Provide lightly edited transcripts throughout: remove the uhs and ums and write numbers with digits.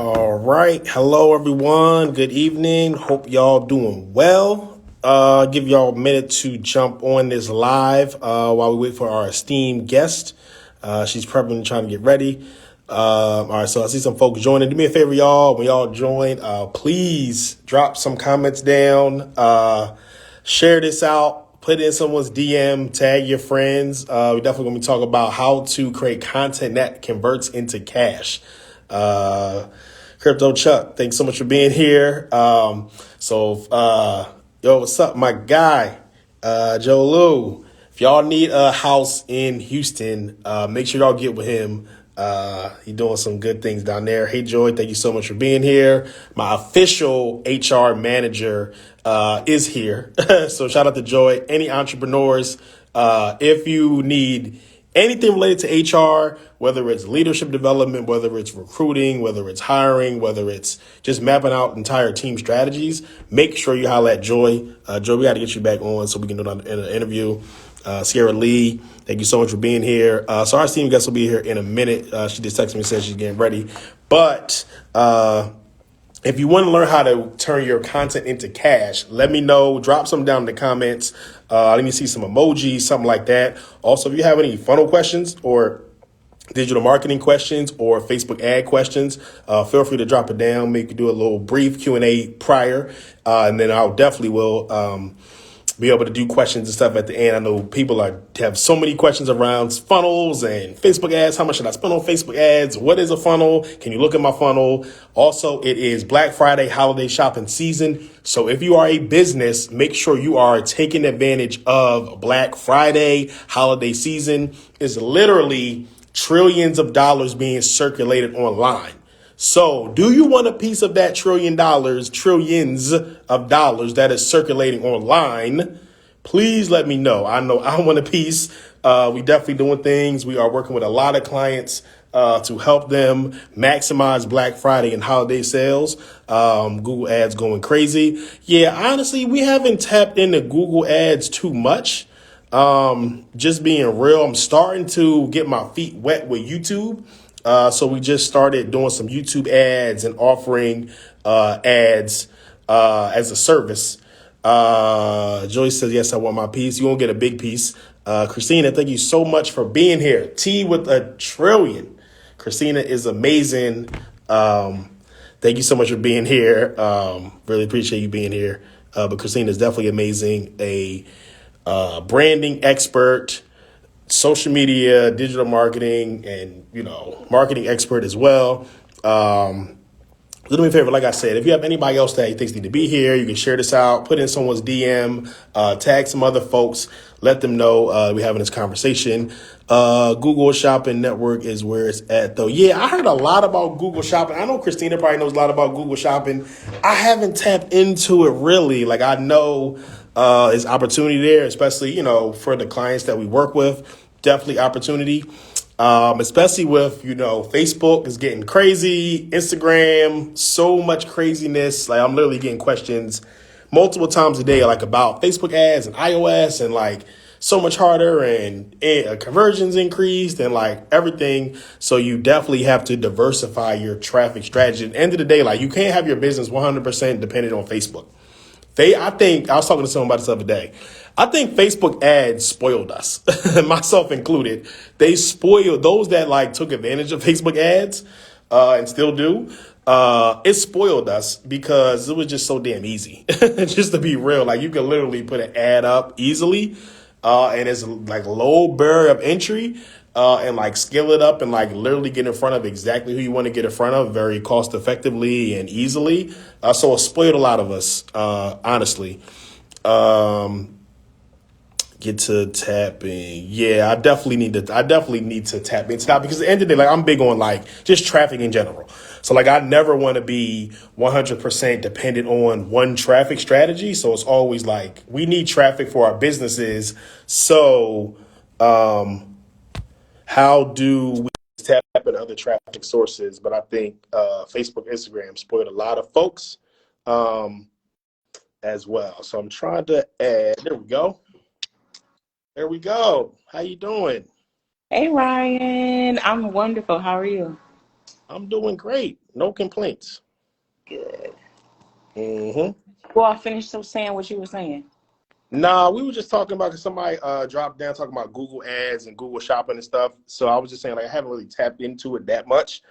All right. Hello, everyone. Good evening. Hope y'all doing well. Give y'all a minute to jump on this live while we wait for our esteemed guest. She's prepping, trying to get ready. All right. So I see some folks joining. Do me a favor, y'all. When y'all join, please drop some comments down. Share this out. Put it in someone's DM. Tag your friends. We're definitely going to be talking about how to create content that converts into cash. Crypto Chuck, thanks so much for being here. Yo, what's up, my guy, Joe Lou? If y'all need a house in Houston, make sure y'all get with him. He's doing some good things down there. Hey, Joy, thank you so much for being here. My official HR manager is here. So shout out to Joy. Any entrepreneurs, if you need anything related to HR, whether it's leadership development, whether it's recruiting, whether it's hiring, whether it's just mapping out entire team strategies, make sure you holler at Joy. Joy, we got to get you back on so we can do an interview. Sierra Lee, thank you so much for being here. So our team guest will be here in a minute. She just texted me and said she's getting ready. But if you want to learn how to turn your content into cash, let me know. Drop some down in the comments. Let me see some emojis, something like that. Also, if you have any funnel questions or digital marketing questions or Facebook ad questions, feel free to drop it down. Maybe do a little brief Q&A prior, and then I'll definitely will be able to do questions and stuff at the end. I know people have so many questions around funnels and Facebook ads. How much should I spend on Facebook ads? What is a funnel? Can you look at my funnel? Also, it is Black Friday holiday shopping season. So if you are a business, make sure you are taking advantage of Black Friday holiday season. It's literally trillions of dollars being circulated online. So do you want a piece of that trillions of dollars that is circulating online? Please let me know. I know I want a piece. We definitely doing things. We are working with a lot of clients to help them maximize Black Friday and holiday sales. Google ads going crazy. Yeah, honestly, we haven't tapped into Google ads too much. Just being real, I'm starting to get my feet wet with YouTube. So we just started doing some YouTube ads and offering ads as a service. Joyce says, yes, I want my piece. You won't get a big piece. Christina, thank you so much for being here. T with a trillion. Christina is amazing. Thank you so much for being here. Really appreciate you being here. But Christina is definitely amazing. A branding expert, social media, digital marketing, and, marketing expert as well. Do me a favor, like I said, if you have anybody else that you think need to be here, you can share this out, put in someone's DM, tag some other folks, let them know we're having this conversation. Google Shopping Network is where it's at, though. Yeah, I heard a lot about Google Shopping. I know Christina probably knows a lot about Google Shopping. I haven't tapped into it really. Like, I know there's opportunity there, especially, for the clients that we work with. Definitely opportunity. Especially with, Facebook is getting crazy, Instagram, so much craziness. Like, I'm literally getting questions multiple times a day, like about Facebook ads and iOS and like so much harder and conversions increased and like everything. So you definitely have to diversify your traffic strategy. At the end of the day, like, you can't have your business 100% dependent on Facebook. I think I was talking to someone about this the other day. I think Facebook ads spoiled us, myself included. They spoiled those that took advantage of Facebook ads and still do. It spoiled us because it was just so damn easy. Just to be real, like, you can literally put an ad up easily, and it's like low barrier of entry. And scale it up and literally get in front of exactly who you want to get in front of very cost effectively and easily. So it spoiled a lot of us, honestly. Get to tapping. Yeah, I definitely need to tap into that because at the end of the day, I'm big on just traffic in general. So I never want to be 100% dependent on one traffic strategy. So it's always we need traffic for our businesses. So, how do we tap into other traffic sources? But I think Facebook, Instagram spoiled a lot of folks as well. So I'm trying to add. There we go. There we go. How you doing? Hey Ryan, I'm wonderful. How are you? I'm doing great. No complaints. Good. Mm-hmm. Well, I finished saying what you were saying. Nah, we were just talking about because somebody dropped down talking about Google ads and Google shopping and stuff. So I was just saying, like, I haven't really tapped into it that much.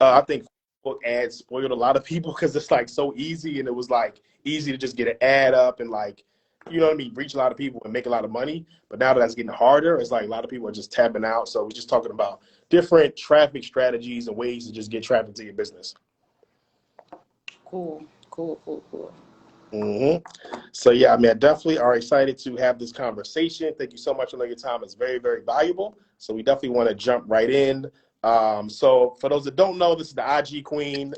I think Facebook ads spoiled a lot of people because it's like so easy, and it was like easy to just get an ad up and like, you know what I mean, reach a lot of people and make a lot of money. But now that that's getting harder, it's like a lot of people are just tapping out. So we're just talking about different traffic strategies and ways to just get traffic to your business. Cool, cool, cool, cool. Hmm. So yeah, I mean, I definitely are excited to have this conversation. Thank you so much. I know your time is very, very valuable. So we definitely want to jump right in. So for those that don't know, this is the IG Queen,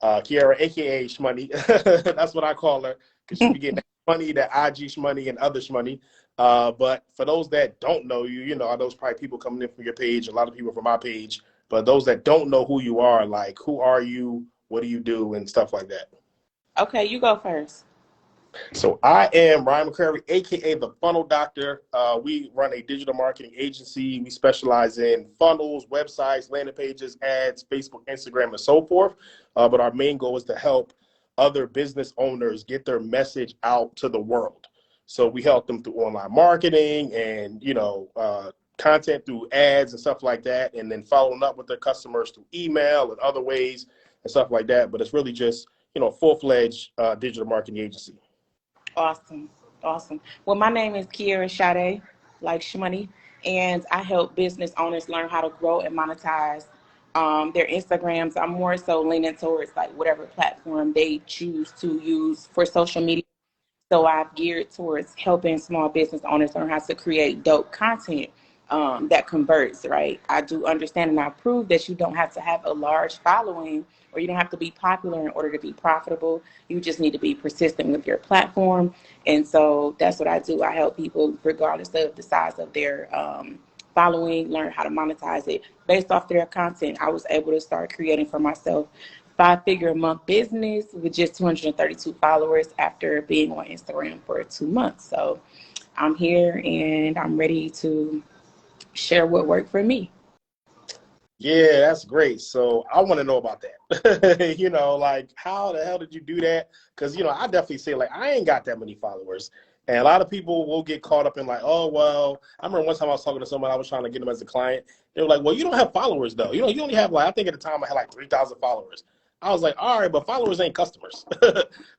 Kierra, aka Shmoney. That's what I call her because she be getting that money, that IG Shmoney, and other Shmoney. But for those that don't know you, you know, I know there's probably people coming in from your page, a lot of people from my page. But those that don't know who you are, like, who are you? What do you do? And stuff like that. Okay, you go first. So I am Ryan McCrary, aka the Funnel Doctor. We run a digital marketing agency. We specialize in funnels, websites, landing pages, ads, Facebook, Instagram, and so forth. But our main goal is to help other business owners get their message out to the world. So we help them through online marketing and content through ads and stuff like that, and then following up with their customers through email and other ways and stuff like that. But it's really just full-fledged digital marketing agency. Awesome, awesome. Well, my name is Kierra Sade, like Shmoney, and I help business owners learn how to grow and monetize their Instagrams. I'm more so leaning towards like whatever platform they choose to use for social media. So I've geared towards helping small business owners learn how to create dope content that converts, right? I do understand and I prove that you don't have to have a large following or you don't have to be popular in order to be profitable. You just need to be persistent with your platform. And so that's what I do. I help people, regardless of the size of their following, learn how to monetize it based off their content. I was able to start creating for myself five-figure a month business with just 232 followers after being on Instagram for 2 months. So I'm here and I'm ready to share what worked for me. Yeah, that's great. So I want to know about that. Like how the hell did you do that? Because, I definitely say like I ain't got that many followers. And a lot of people will get caught up in like, oh, well, I remember one time I was talking to someone, I was trying to get them as a client. They were like, well, you don't have followers though. You only have like, I think at the time I had like 3,000 followers. I was like, all right, but followers ain't customers.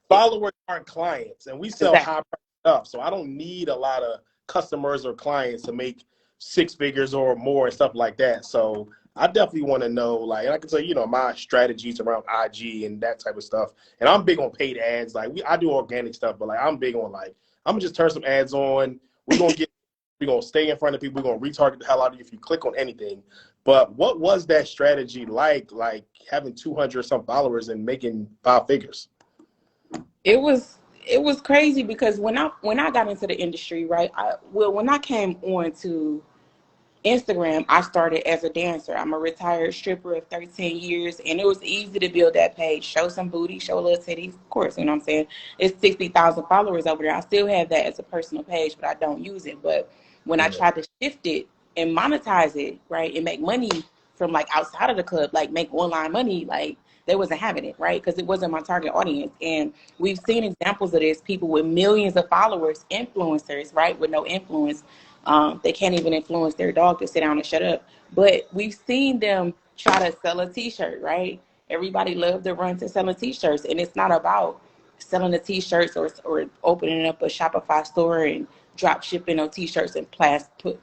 Followers aren't clients. And we sell Exactly. high price stuff. So I don't need a lot of customers or clients to make six figures or more and stuff like that. So I definitely want to know, like, and I can tell you, my strategies around IG and that type of stuff. And I'm big on paid ads. Like, I do organic stuff, but like, I'm big on like, I'm gonna just turn some ads on. We're gonna stay in front of people. We're gonna retarget the hell out of you if you click on anything. But what was that strategy like having 200 some followers and making five figures? It was crazy because when I got into the industry, right? When I came on to Instagram, I started as a dancer. I'm a retired stripper of 13 years, and it was easy to build that page. Show some booty, show a little titties, of course, you know what I'm saying? It's 60,000 followers over there. I still have that as a personal page, but I don't use it. But when I Yeah. tried to shift it and monetize it, right, and make money from like outside of the club, like make online money, like they wasn't having it, right? Because it wasn't my target audience. And we've seen examples of this, people with millions of followers, influencers, right, with no influence. They can't even influence their dog to sit down and shut up. But we've seen them try to sell a T-shirt, right? Everybody loved to run to selling T-shirts, and it's not about selling the T-shirts or opening up a Shopify store and drop shipping on T-shirts and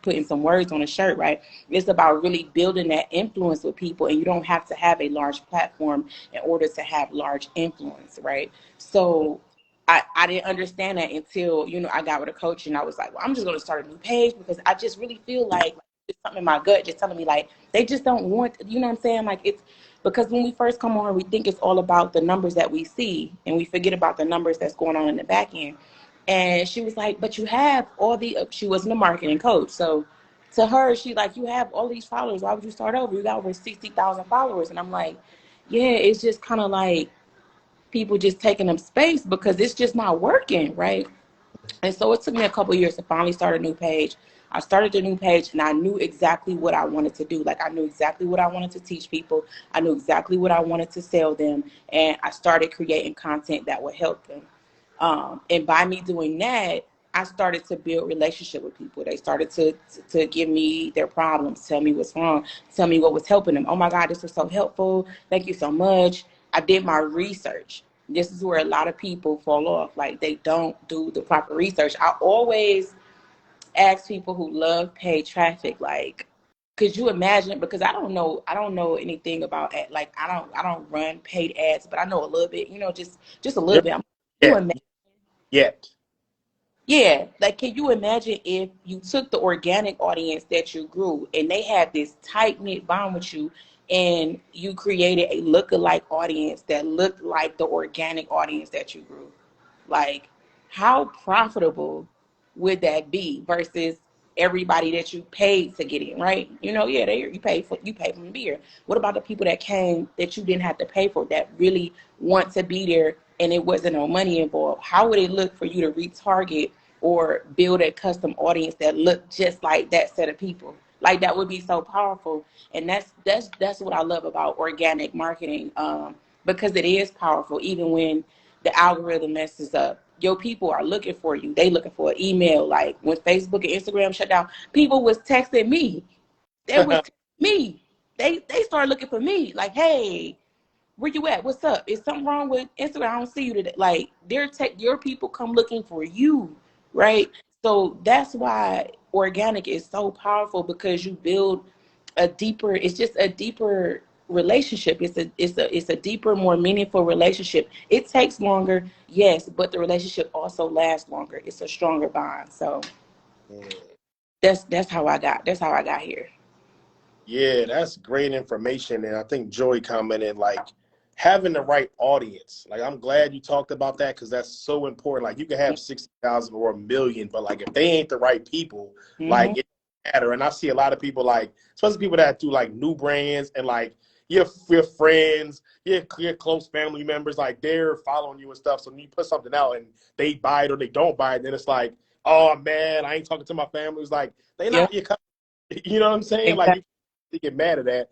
putting some words on a shirt, right? It's about really building that influence with people, and you don't have to have a large platform in order to have large influence, right? So I didn't understand that until, I got with a coach and I was like, well, I'm just going to start a new page because I just really feel like it's something in my gut just telling me like, they just don't want, you know what I'm saying? Like it's because when we first come on, we think it's all about the numbers that we see and we forget about the numbers that's going on in the back end. And she was like, but you have all she wasn't a marketing coach. So to her, she like, you have all these followers. Why would you start over? You got over 60,000 followers. And I'm like, yeah, it's just kind of like, people just taking up space because it's just not working, right? And so it took me a couple of years to finally start a new page. I started the new page and I knew exactly what I wanted to do. Like I knew exactly what I wanted to teach people. I knew exactly what I wanted to sell them. And I started creating content that would help them. And by me doing that, I started to build relationship with people. They started to give me their problems, tell me what's wrong, tell me what was helping them. Oh my God, this was so helpful. Thank you so much. I did my research. This is where a lot of people fall off. Like they don't do the proper research. I always ask people who love paid traffic, like, could you imagine? Because I don't know anything about ad, like I don't run paid ads, but I know a little bit, just a little Yep. bit. You Yet. imagine Yet. yeah, like can you imagine if you took the organic audience that you grew and they had this tight knit bond with you and you created a lookalike audience that looked like the organic audience that you grew? Like, how profitable would that be versus everybody that you paid to get in, right? Yeah, you paid for the beer. What about the people that came that you didn't have to pay for that really want to be there and it wasn't no money involved? How would it look for you to retarget or build a custom audience that looked just like that set of people? Like that would be so powerful, and that's what I love about organic marketing, because it is powerful. Even when the algorithm messes up, your people are looking for you. They looking for an email. Like when Facebook and Instagram shut down, people was texting me. They was texting me. They started looking for me. Like, hey, where you at? What's up? Is something wrong with Instagram? I don't see you today. Like your people come looking for you, right? So that's why organic is so powerful, because you build a deeper. It's just a deeper relationship. It's a deeper, more meaningful relationship. It takes longer, yes, but the relationship also lasts longer. It's a stronger bond. So that's how I got here. Yeah, that's great information. And I think Joy commented like having the right audience. Like I'm glad you talked about that because that's so important. Like you can have 60,000 or a million, but like if they ain't the right people, Hmm. like it doesn't matter. And I see a lot of people like, especially people that do like new brands and like your friends, your close family members, like they're following you and stuff. So when you put something out and they buy it or they don't buy it, then it's like, oh man, I ain't talking to my family. It's like they Yep. not your you know what I'm saying? Like Exactly. you get mad at that.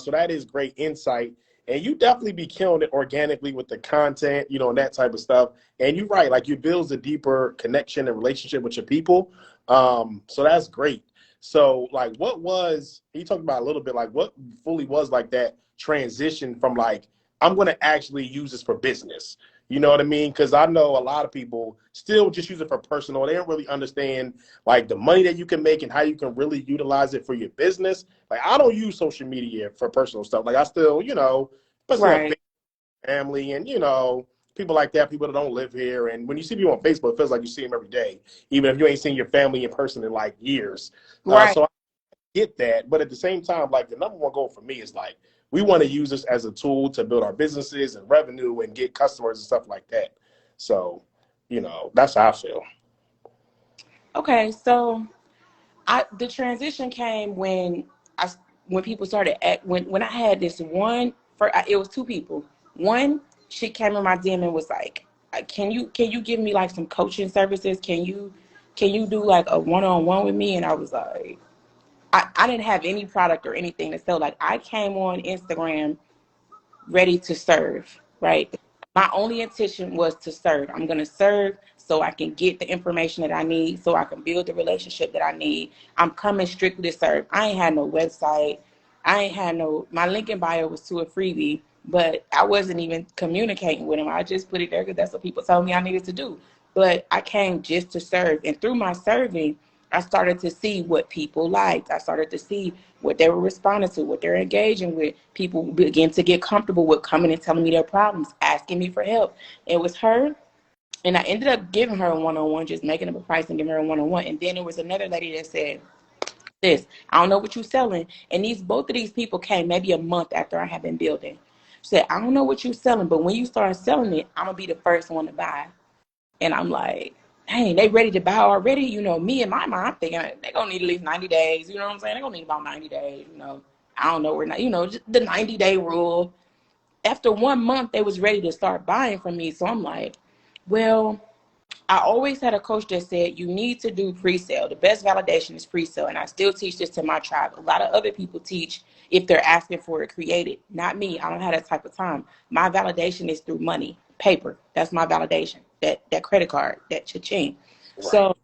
So that is great insight. And you definitely be killing it organically with the content, and that type of stuff. And you're right, like you builds a deeper connection and relationship with your people. So that's great. So like you talked about a little bit, like what fully was like that transition from like, I'm gonna actually use this for business. You know what I mean? Because I know a lot of people still just use it for personal. They don't really understand like the money that you can make and how you can really utilize it for your business. Like I don't use social media for personal stuff. Like I still, especially on Right. family and people like that, people that don't live here. And when you see people on Facebook, it feels like you see them every day, even if you ain't seen your family in person in like years. Right. So I get that, but at the same time, like the number one goal for me is like we want to use this as a tool to build our businesses and revenue and get customers and stuff like that. So, that's how I feel. Okay. So the transition came I when people started when I had this one for it was two people. One, she came in my DM and was like, can you give me like some coaching services? Can you do like a one-on-one with me? And I was like, I didn't have any product or anything to sell. Like I came on Instagram ready to serve, right? My only intention was to serve. I'm going to serve so I can get the information that I need, so I can build the relationship that I need. I'm coming strictly to serve. I ain't had no website. My link in bio was to a freebie, but I wasn't even communicating with them. I just put it there because that's what people told me I needed to do. But I came just to serve. And through my serving, I started to see what people liked. I started to see what they were responding to, what they're engaging with. People begin to get comfortable with coming and telling me their problems, asking me for help. It was her, and I ended up giving her a one-on-one, just making up a price and giving her a one-on-one. And then there was another lady that said, this, I don't know what you're selling. And both of these people came maybe a month after I had been building. She said, I don't know what you're selling, but when you start selling it, I'm gonna be the first one to buy. And I'm like, dang, they ready to buy already? Me in my mind, I'm thinking they're going to need at least 90 days. You know what I'm saying? They're going to need about 90 days. I don't know. We're not, just the 90-day rule. After 1 month, they was ready to start buying from me. So I'm like, well, I always had a coach that said you need to do pre-sale. The best validation is pre-sale. And I still teach this to my tribe. A lot of other people teach if they're asking for it, create it. Not me. I don't have that type of time. My validation is through money, paper. That's my validation. That credit card, that cha-ching. Right. So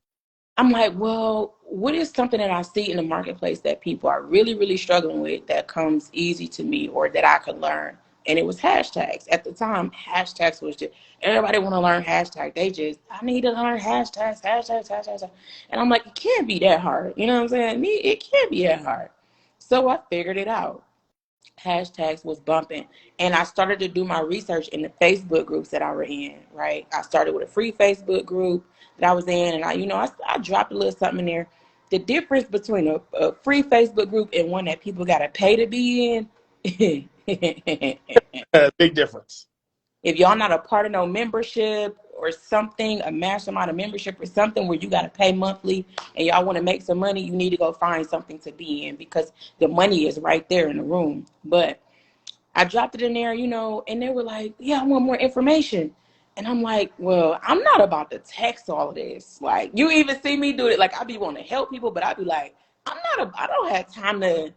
I'm like, well, what is something that I see in the marketplace that people are really, really struggling with that comes easy to me or that I could learn? And it was hashtags. At the time, hashtags was just, everybody want to learn hashtags. I need to learn hashtags. And I'm like, it can't be that hard. You know what I'm saying? It can't be that hard. So I figured it out. Hashtags was bumping, and I started to do my research in the Facebook groups that I were in. Right, I started with a free Facebook group that I was in, and I dropped a little something in there. The difference between a free Facebook group and one that people got to pay to be in. Big difference. If y'all not a part of no membership or something, a mastermind, a membership or something where you got to pay monthly and y'all want to make some money, you need to go find something to be in because the money is right there in the room. But I dropped it in there, and they were like, yeah, I want more information. And I'm like, well, I'm not about to text all of this. Like, you even see me do it. Like, I be wanting to help people, but I be like, I don't have time to,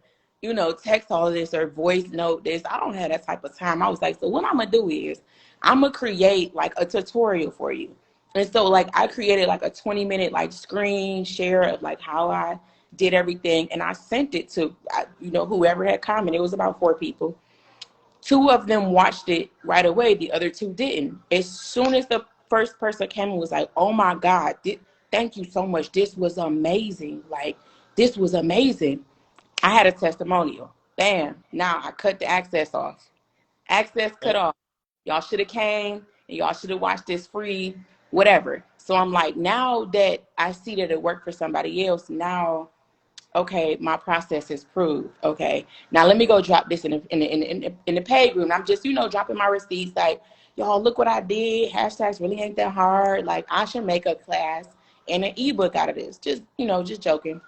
text all of this or voice note this. I don't have that type of time. I was like, so what I'm going to do is I'm going to create like a tutorial for you. And so like I created like a 20-minute like screen share of like how I did everything. And I sent it to, whoever had commented. It was about 4 people. 2 of them watched it right away. The other 2 didn't. As soon as the first person came and was like, oh my God, thank you so much. This was amazing. Like, this was amazing. I had a testimonial. Bam. Now I cut the access off. Access cut off. Y'all should have came and y'all should have watched this free, whatever. So I'm like, now that I see that it worked for somebody else, now okay, my process is proved. Okay, now let me go drop this in the paid group. And I'm just, dropping my receipts. Like, y'all, look what I did. Hashtags really ain't that hard. Like, I should make a class and an ebook out of this. Just, just joking.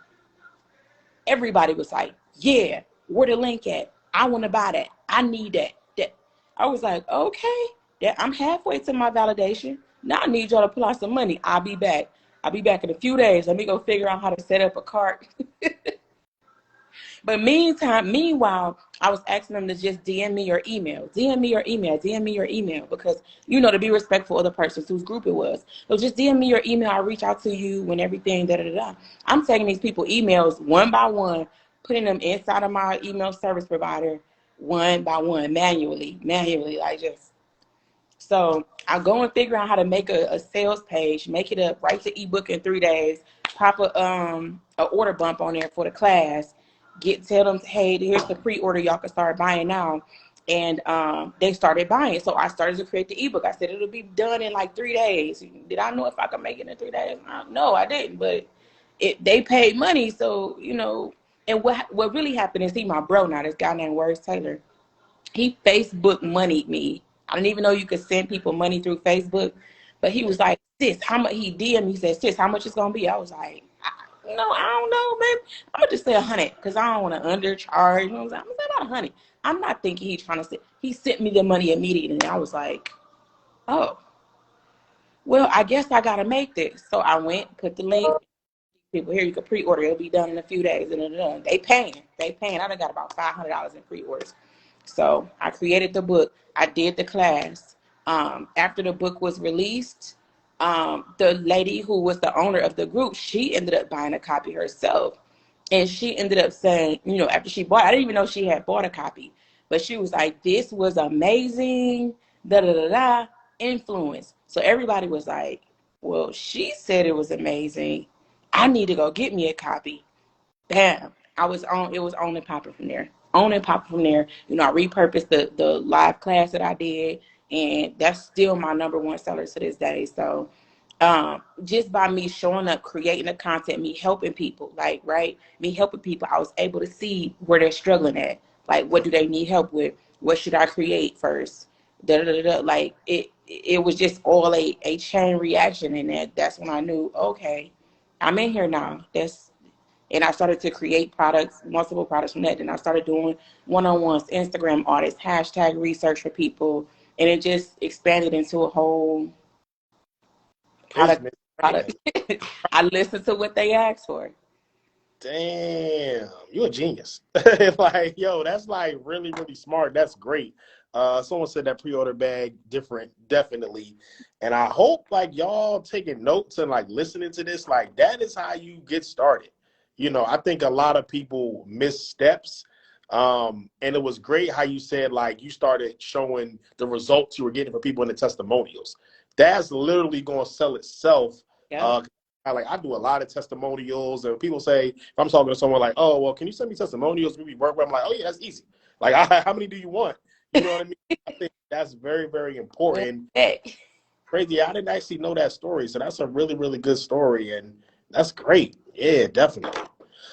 Everybody was like, yeah, where the link at? I want to buy that. I need that. I was like, okay, I'm halfway to my validation. Now I need y'all to pull out some money. I'll be back. I'll be back in a few days. Let me go figure out how to set up a cart. But meanwhile, I was asking them to just DM me your email. DM me your email. DM me your email. Because, to be respectful of the person whose group it was. So just DM me your email. I'll reach out to you when everything, da-da-da-da. I'm taking these people emails one by one, putting them inside of my email service provider one by one, manually, like just. So I go and figure out how to make a sales page, make it up, write the ebook in 3 days, pop a order bump on there for the class, tell them, hey, here's the pre-order, y'all can start buying now. And they started buying. So I started to create the ebook. I said it'll be done in like 3 days. Did I know if I could make it in 3 days? No, I didn't. But they paid money, so And what really happened is my bro now, this guy named Words Taylor. He Facebook moneyed me. I didn't even know you could send people money through Facebook. But he was like, sis, how much? He DM'd me, he said, sis, how much it's going to be? I was like, I don't know, man. I'm going to just say 100 because I don't want to undercharge. I'm going to say about 100. I'm not thinking he's trying to say. He sent me the money immediately. And I was like, oh, well, I guess I got to make this. So I went, put the link. People here, you can pre-order. It'll be done in a few days. And they paying. I done got about $500 in pre-orders. So I created the book. I did the class. After the book was released, the lady who was the owner of the group, she ended up buying a copy herself. And she ended up saying, after she bought, I didn't even know she had bought a copy. But she was like, this was amazing, da-da-da-da, influence. So everybody was like, well, she said it was amazing. I need to go get me a copy. Bam. It was on and popping from there. On and popping from there. I repurposed the live class that I did, and that's still my #1 seller to this day. So just by me showing up, creating the content, me helping people, me helping people, I was able to see where they're struggling at. Like, what do they need help with? What should I create first? Like, it was just all a chain reaction, and that's when I knew, okay, I'm in here now. And I started to create multiple products from that. And I started doing one-on-ones, Instagram audits, hashtag research for people. And it just expanded into a whole Business Product. training. I listen to what they ask for. Damn, you're a genius. Like, yo, that's like really, really smart. That's great. Someone said that pre-order bag different, definitely. And I hope like y'all taking notes and like listening to this, like that is how you get started. You know, I think a lot of people miss steps. And it was great how you said like you started showing the results you were getting for people in the testimonials. That's literally going to sell itself. Yeah. Uh, I do a lot of testimonials, and people say if I'm talking to someone like, "Oh, well, can you send me testimonials? We work with." I'm like, "Oh yeah, that's easy. Like, how many do you want?" You know what I mean? I think that's very, very important. Hey. Crazy, I didn't actually know that story, so that's a really, really good story, and that's great. Yeah, definitely.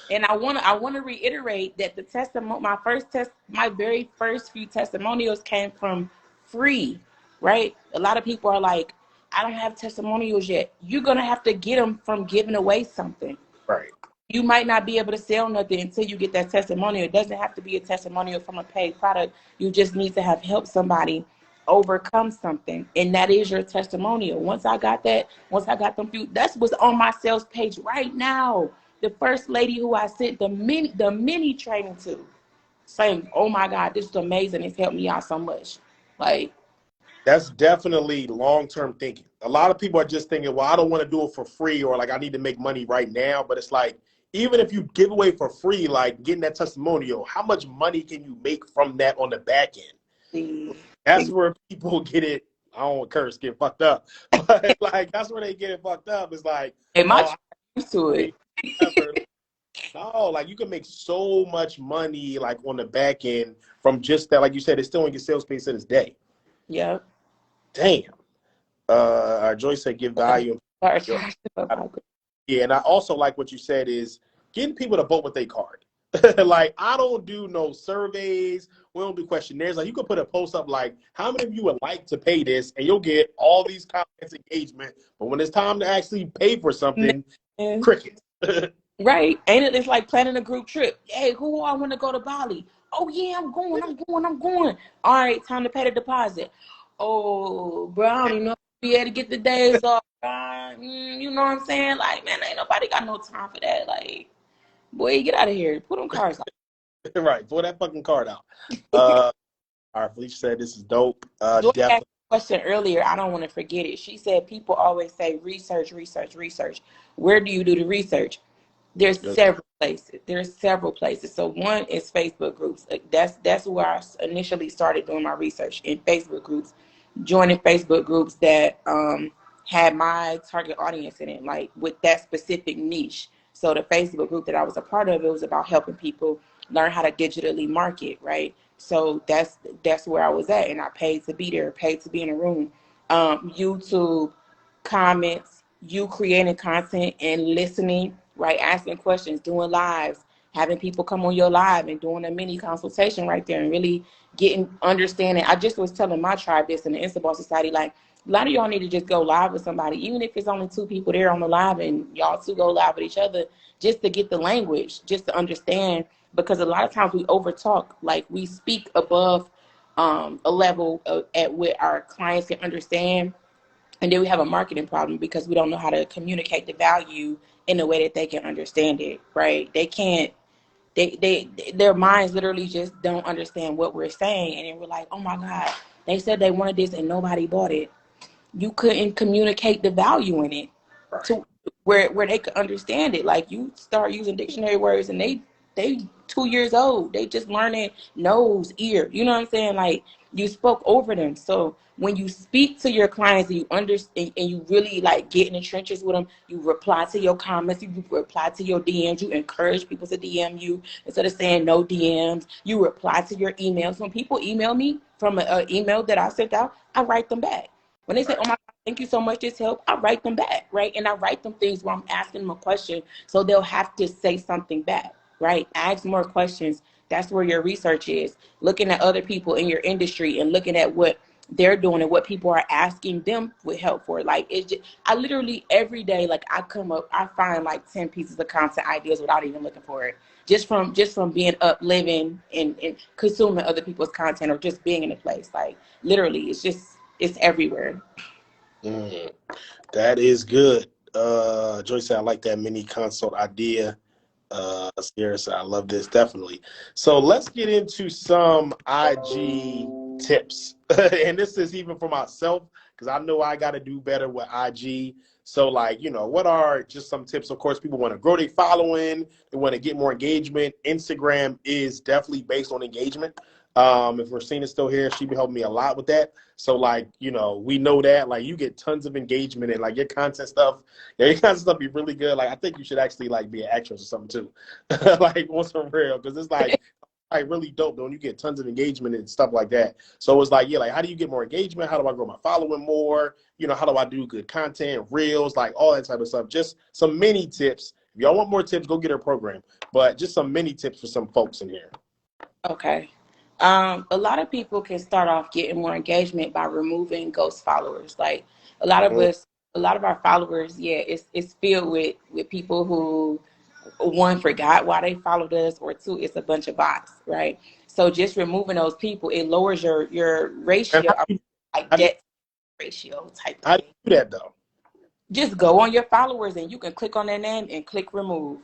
And I wanna reiterate that the testimony, my very first few testimonials came from free, right? A lot of people are like, I don't have testimonials yet. You're gonna have to get them from giving away something. Right. You might not be able to sell nothing until you get that testimonial. It doesn't have to be a testimonial from a paid product. You just need to have helped somebody overcome something, and that is your testimonial. Once I got them few, that's what's on my sales page right now. The first lady who I sent the mini training to, saying, "Oh my God, this is amazing. It's helped me out so much." Like, That's definitely long-term thinking. A lot of people are just thinking, well, I don't want to do it for free or like I need to make money right now. But it's like, even if you give away for free, like getting that testimonial, how much money can you make from that on the back end? the That's where people get it. I don't want to curse, get fucked up. But like, that's where they get it fucked up. It's like, and my oh, child used to I it. never. No, like you can make so much money like on the back end from just that. Like you said, it's still on your sales page to this day. Yeah. Damn. Joyce said give value. Yeah, and I also like what you said is getting people to vote with their card. Like I don't do no surveys. We don't do questionnaires. Like you could put a post up like, how many of you would like to pay this, and you'll get all these comments, engagement. But when it's time to actually pay for something, Man. crickets. Right? Ain't it? It's like planning a group trip. Hey, who I want to go to Bali? Oh yeah, I'm going. All right, time to pay the deposit. Oh, bro, I don't even know if I'll be able to get the days off. You know what I'm saying? Like, man, ain't nobody got no time for that. Like, boy, get out of here. Put them cars Right, pull that fucking card out. out. All right, Felicia said this is dope. Joy asked Definitely. a question earlier. I don't want to forget it. She said people always say research, research, research. Where do you do the research? There's several places. There's several places. So one is Facebook groups. That's where I initially started doing my research, in Facebook groups, joining Facebook groups that had my target audience in it, like with that specific niche. So the Facebook group that I was a part of, it was about helping people learn how to digitally market, right? So that's where I was at, and I paid to be there, paid to be in a room. YouTube comments, you creating content and listening, right? Asking questions, doing lives, having people come on your live and doing a mini consultation right there and really getting understanding. I just was telling my tribe this in the Instabar Society, like a lot of y'all need to just go live with somebody, even if it's only two people there on the live and y'all two go live with each other, just to get the language, just to understand, because a lot of times we over talk, like we speak above a level at what our clients can understand, and then we have a marketing problem because we don't know how to communicate the value in a way that they can understand it, right? They can't, their minds literally just don't understand what we're saying. And then we're like, oh my God, they said they wanted this and nobody bought it. You couldn't communicate the value in it Right. to where they could understand it. Like you start using dictionary words and they 2 years old. They just learning nose, ear. You know what I'm saying? Like you spoke over them. So when you speak to your clients and you understand and you really like get in the trenches with them, you reply to your comments, you reply to your DMs, you encourage people to DM you instead of saying no DMs. You reply to your emails. When people email me from an email that I sent out, I write them back. When they say, oh my God, thank you so much, this help, I write them back, right? And I write them things where I'm asking them a question, so they'll have to say something back, right? Ask more questions. That's where your research is. Looking at other people in your industry and looking at what they're doing and what people are asking them with help for. Like it's just, I literally every day, like I find like 10 pieces of content ideas without even looking for it. Just from being up, living and consuming other people's content or just being in a place. Like literally, it's everywhere. Mm, that is good. Joyce said, I like that mini consult idea. Sierra said, I love this, definitely. So let's get into some IG tips. And this is even for myself, because I know I got to do better with IG. So, like, what are just some tips? Of course, people want to grow their following, they want to get more engagement. Instagram is definitely based on engagement. If Racina's still here, she be helping me a lot with that. So, like, we know that, like, you get tons of engagement and, like, your content stuff. Yeah, your content stuff be really good. Like, I think you should actually, like, be an actress or something, too. Like, on some real, because it's, like really dope though, when you get tons of engagement and stuff like that. So it's like, yeah, like, how do you get more engagement? How do I grow my following more? How do I do good content, reels, like all that type of stuff? Just some mini tips. If y'all want more tips, go get her program. But just some mini tips for some folks in here. Okay. A lot of people can start off getting more engagement by removing ghost followers. Like a lot of Mhm. us, a lot of our followers, yeah, it's filled with people who, one, forgot why they followed us, or two, it's a bunch of bots, right? So just removing those people, it lowers your And ratio, like how do you, debt ratio type how do thing. you do that though? Just go on your followers and you can click on their name and click remove.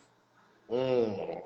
Mm.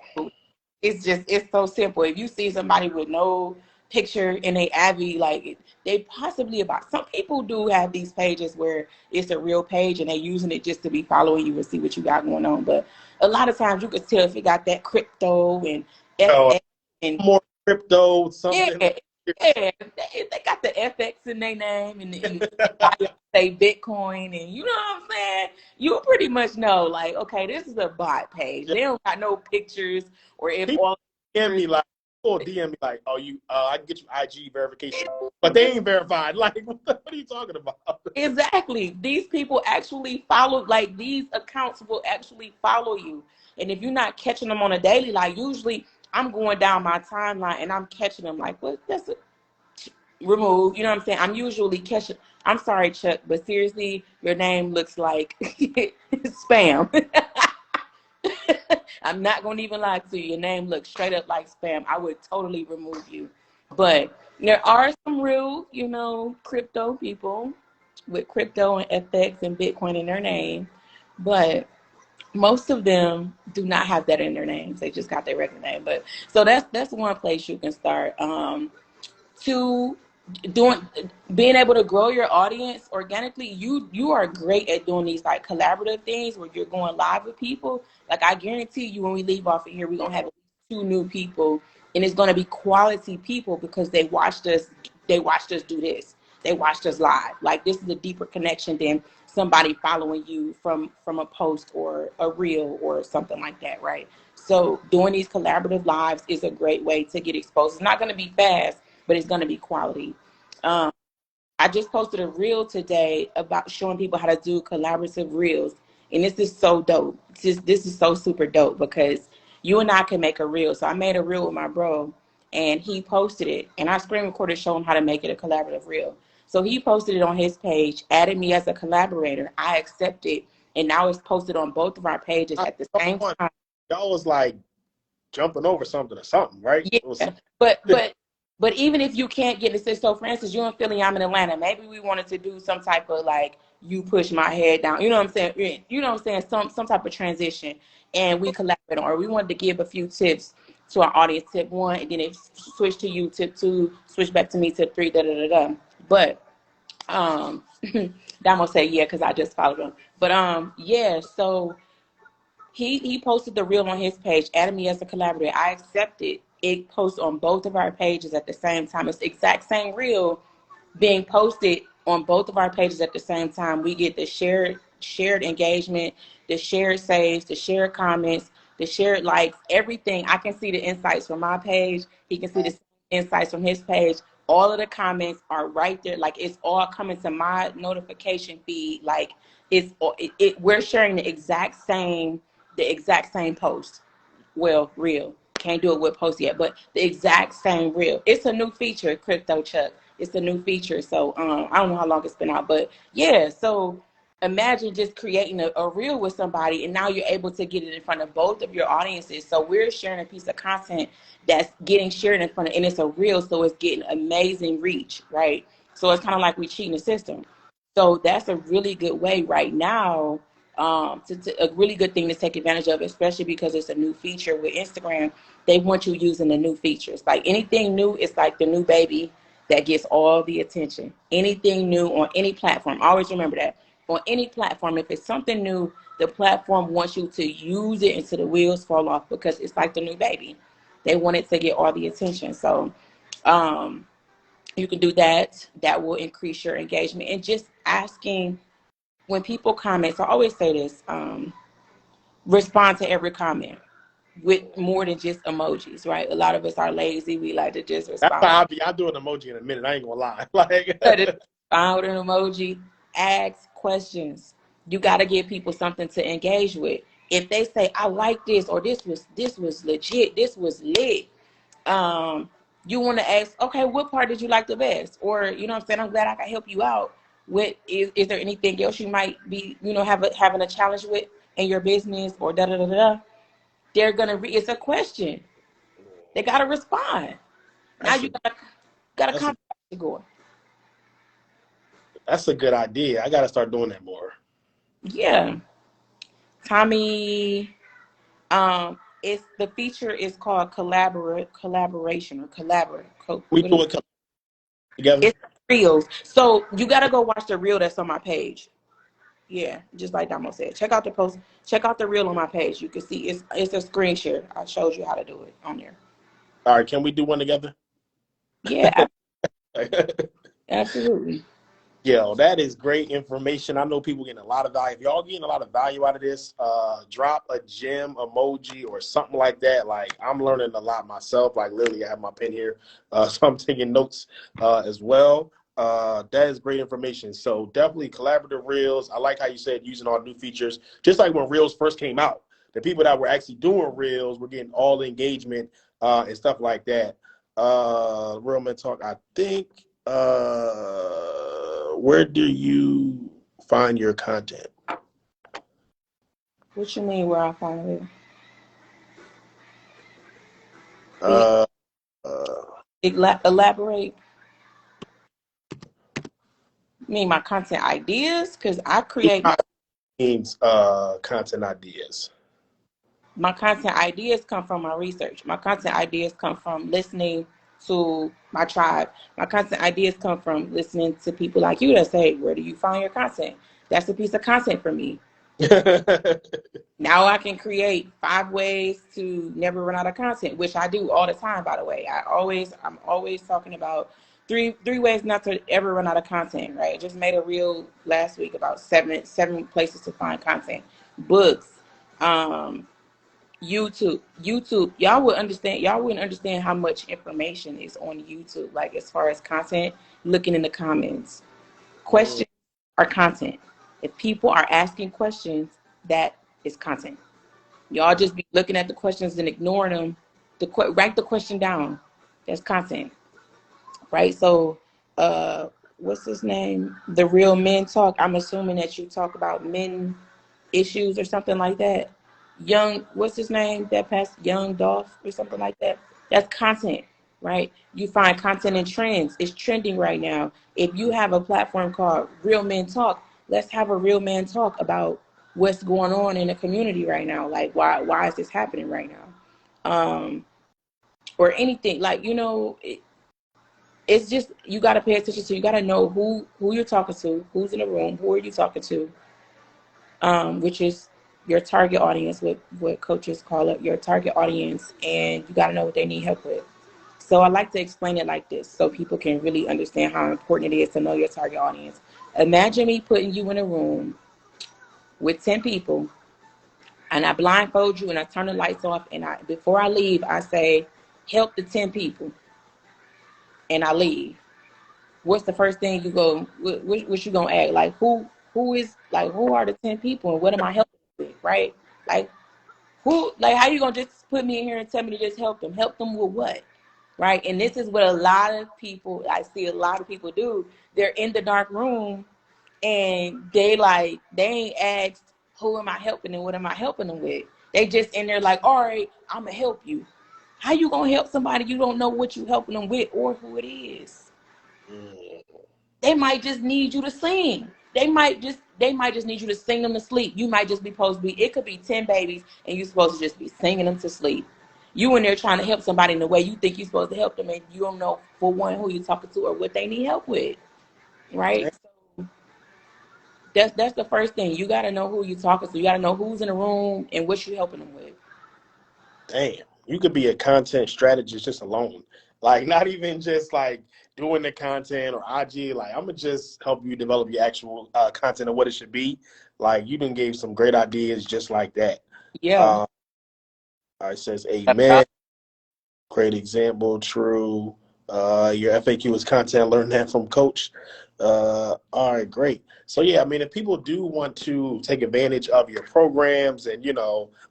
It's so simple. If you see somebody with no picture in a Abby, like they possibly about, some people do have these pages where it's a real page and they using it just to be following you and see what you got going on. But a lot of times you can tell if it got that crypto and So, FX and more crypto, yeah, something. yeah, they got the FX in their name and bio say Bitcoin, and you know what I'm saying? You pretty much know, like, okay, this is a bot page. Yeah. They don't got no pictures, or if People all DM pictures. me like, people DM me like, oh, I can get you IG verification, but they ain't verified. Like, what are you talking about? Exactly. These people actually follow, like these accounts will actually follow you. And if you're not catching them on a daily, like usually I'm going down my timeline and I'm catching them like, what, that's a remove, you know what I'm saying? I'm usually catching, I'm sorry, Chuck, but seriously, your name looks like spam. I'm not going to even lie to you. Your name looks straight up like spam. I would totally remove you. But there are some real, crypto people with crypto and FX and Bitcoin in their name. But most of them do not have that in their names. They just got their regular name. But so that's one place you can start. To doing being able to grow your audience organically, you are great at doing these like collaborative things where you're going live with people. Like I guarantee you when we leave off of here, we're gonna have at least two new people, and it's gonna be quality people because they watched us do this. They watched us live. Like this is a deeper connection than somebody following you from a post or a reel or something like that, right? So doing these collaborative lives is a great way to get exposed. It's not going to be fast, but it's going to be quality. Um, I just posted a reel today about showing people how to do collaborative reels. And this is so dope. This is so super dope because you and I can make a reel. So I made a reel with my bro and he posted it. And I screen recorded showing him how to make it a collaborative reel. So he posted it on his page, added me as a collaborator. I accepted. And now it's posted on both of our pages I at the saw same one. time. Y'all was like jumping over something or something, right? It was Yeah, something. but even if you can't get to say, so for instance, you in Philly, I'm in Atlanta. Maybe we wanted to do some type of like you push my head down. You know what I'm saying? You know what I'm saying? Some type of transition, and we collaborate on. Or we wanted to give a few tips to our audience. Tip one, and then it switch to you. Tip two, switch back to me. Tip three, da da da da. But Damo said yeah because I just followed him. But yeah, so he posted the reel on his page, added me as a collaborator. I accepted. It posts on both of our pages at the same time. It's the exact same reel being posted on both of our pages at the same time. We get the shared engagement, the shared saves, the shared comments, the shared likes, everything. I can see the insights from my page. He can see the insights from his page. All of the comments are right there. Like it's all coming to my notification feed. Like we're sharing the exact same post. Well, reel. Can't do it with post yet, but the exact same reel. It's a new feature, Crypto Chuck. It's a new feature. So I don't know how long it's been out, but yeah. So imagine just creating a reel with somebody, and now you're able to get it in front of both of your audiences. So we're sharing a piece of content that's getting shared in front of, and it's a reel, so it's getting amazing reach, right? So it's kind of like we cheating the system. So that's a really good way right now, a really good thing to take advantage of, especially because it's a new feature with Instagram. They want you using the new features. Like anything new is like the new baby that gets all the attention. Anything new on any platform, always remember that. On any platform, if it's something new, the platform wants you to use it until the wheels fall off because it's like the new baby. They want it to get all the attention. So, um, you can do that. That will increase your engagement. And just asking when people comment, so I always say this, respond to every comment with more than just emojis, right? A lot of us are lazy. We like to just That's respond. how I'll do an emoji in a minute. I ain't gonna lie. Like, Respond with an emoji. Ask questions. You got to give people something to engage with. If they say, I like this, or this was legit, this was lit, um, you want to ask, okay, what part did you like the best? Or, you know what I'm saying? I'm glad I can help you out. With is there anything else you might be, having a challenge with in your business or da da da da? They're gonna it's a question. They gotta respond. Now that's you a got a that's a conversation going. that's a good idea. I gotta start doing that more. Yeah. Tommy, it's the feature is called collaboration or collaborate. We What is do it together. it's reels. So you gotta go watch the reel that's on my page. Yeah, just like Damo said. Check out the post. Check out the reel on my page. You can see it's a screen share. I showed you how to do it on there. All right, can we do one together? Yeah, absolutely. Yo, that is great information. I know people getting a lot of value. If y'all getting a lot of value out of this, drop a gem emoji or something like that. Like I'm learning a lot myself. Like literally, I have my pen here, so I'm taking notes as well. That is great information. So definitely collaborative reels. I like how you said using all new features. Just like when reels first came out, the people that were actually doing reels were getting all the engagement and stuff like that. Real Men Talk. I think. Where do you find your content? What you mean where I find it? Uh, uh, Elaborate. You mean my content ideas? Because I create means content ideas. my content ideas come from my research. My content ideas come from listening to my tribe. My content ideas come from listening to people like you that say, where do you find your content? That's a piece of content for me. Now I can create 5 ways to never run out of content, which I do all the time, by the way. I'm always talking about three ways not to ever run out of content, right? I just made a reel last week about seven places to find content. Books, um, YouTube. Y'all wouldn't understand how much information is on YouTube, like as far as content, looking in the comments. Questions are content. If people are asking questions, that is content. Y'all just be looking at the questions and ignoring them. Write the question down. That's content, right? So, what's his name? The Real Men Talk. I'm assuming that you talk about men issues or something like that. What's his name? That passed Young Dolph or something like that. That's content, right? You find content in trends. It's trending right now. If you have a platform called Real Men Talk, let's have a real man talk about what's going on in the community right now. Like why is this happening right now? Or anything like it's just you got to pay attention to. You got to know who you're talking to, who's in the room, who are you talking to, which is your target audience, what coaches call it, your target audience, and you got to know what they need help with. So I like to explain it like this so people can really understand how important it is to know your target audience. Imagine me putting you in a room with 10 people and I blindfold you and I turn the lights off and before I leave, I say, help the 10 people and I leave. What's the first thing you go, what you gonna ask? Like who are the 10 people and what am I helping with, right? Like how you gonna just put me in here and tell me to just help them? Help them with what? Right? And this is what a lot of people, I see a lot of people do. They're in the dark room and they ain't asked who am I helping and what am I helping them with. They just in there like, all right, I'm gonna help you. How you gonna help somebody you don't know what you helping them with or who it is? They might just need you to sing. they might just need you to sing them to sleep. You might just be supposed to be, it could be 10 babies and you're supposed to just be singing them to sleep. You in there trying to help somebody in the way you think you're supposed to help them, and you don't know, for one, who you're talking to or what they need help with, right? So that's the first thing. You got to know who you're talking to. You got to know who's in the room and what you're helping them with. Damn, you could be a content strategist just alone. Like, not even just like doing the content or IG. Like, I'm gonna just help you develop your actual content and what it should be. Like, you done gave some great ideas just like that. Yeah. Uh, it says, amen. Great example. True. Your FAQ is content. Learn that from Coach. All right, great. So yeah, I mean, if people do want to take advantage of your programs, and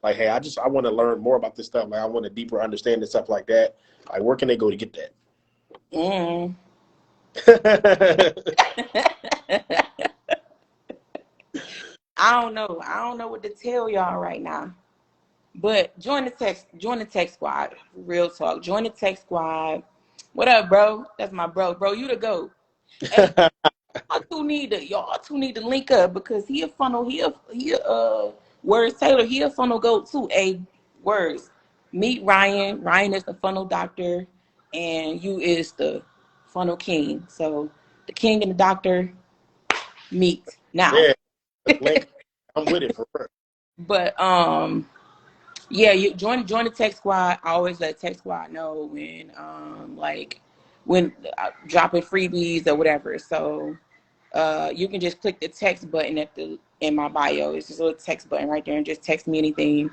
like, hey, I want to learn more about this stuff. Like, I want a deeper understanding and stuff like that. Like, where can they go to get that? I don't know. I don't know what to tell y'all right now. But join the tech squad. Real talk. Join the tech squad. What up, bro? That's my bro. Bro, you the GOAT. Hey, y'all two need to link up, because he a funnel, Words Taylor, he a funnel GOAT too. Words. Meet Ryan. Ryan is the funnel doctor, and you is the funnel king. So the king and the doctor meet now. Yeah, link. I'm with it for real. But yeah, you join the tech squad. I always let tech squad know when dropping freebies or whatever. So you can just click the text button in my bio. It's just a little text button right there, and just text me anything.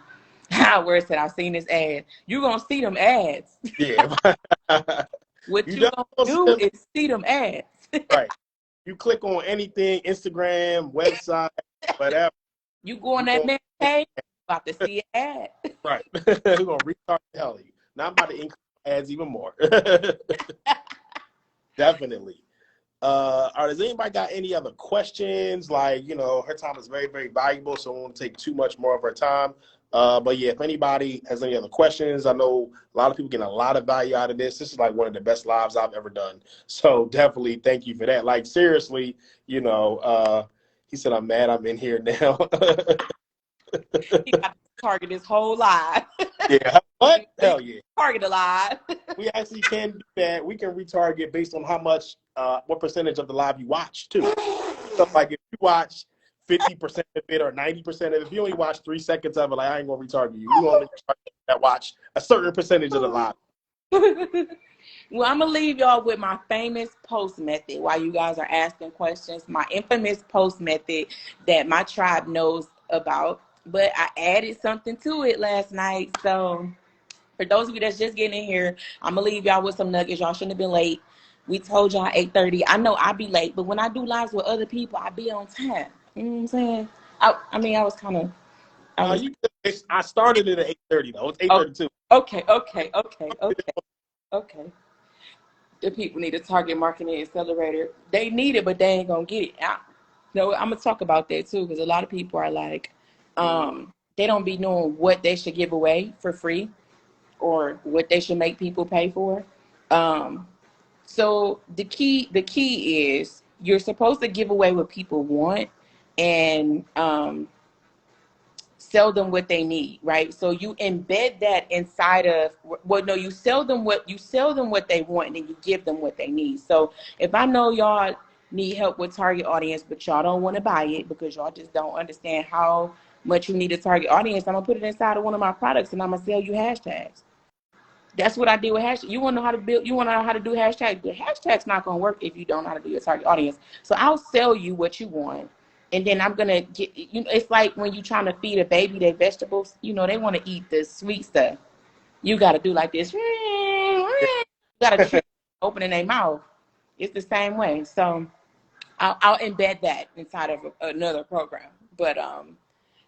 Where it said, I've seen this ad. You're gonna see them ads. Yeah. What you gonna do is see them ads. Right. You click on anything, Instagram, website, whatever. You go on that man page, about to see an ad. Right. We're gonna retard the hell of you. Now I'm about to increase ads even more. Definitely. All right, has anybody got any other questions? Like, her time is very, very valuable, so I won't take too much more of her time. But yeah, if anybody has any other questions, I know a lot of people getting a lot of value out of this. This is like one of the best lives I've ever done. So definitely thank you for that. Like, seriously, he said, I'm mad I'm in here now. He got to target his whole live. Yeah, what? Hell yeah. Target a live. We actually can do that. We can retarget based on how much, what percentage of the live you watch, too. So, like, if you watch 50% of it or 90% of it, if you only watch 3 seconds of it, like, I ain't going to retarget you. You only that watch a certain percentage of the live. Well, I'm going to leave y'all with my famous post method while you guys are asking questions. My infamous post method that my tribe knows about. But I added something to it last night. So for those of you that's just getting in here, I'm going to leave y'all with some nuggets. Y'all shouldn't have been late. We told y'all 8:30. I know I be late, but when I do lives with other people, I be on time. You know what I'm saying? I mean, I was kind of... I started it at 8:30, though. It's 8:32. Okay. The people need a target marketing accelerator. They need it, but they ain't going to get it. I'm going to talk about that, too, because a lot of people are like, they don't be knowing what they should give away for free or what they should make people pay for. So the key is you're supposed to give away what people want and sell them what they need, right? So you embed that inside of, you sell them what they want, and then you give them what they need. So if I know y'all need help with target audience, but y'all don't want to buy it because y'all just don't understand how much you need a target audience, I'm gonna put it inside of one of my products, and I'm gonna sell you hashtags. That's what I did with hashtags. You want to know how to do hashtags. The hashtag's not going to work if you don't know how to do your target audience. So I'll sell you what you want. And then I'm going to get, it's like when you're trying to feed a baby their vegetables, they want to eat the sweet stuff. You got to do like this. You got to open in their mouth. It's the same way. So I'll embed that inside of another program. But,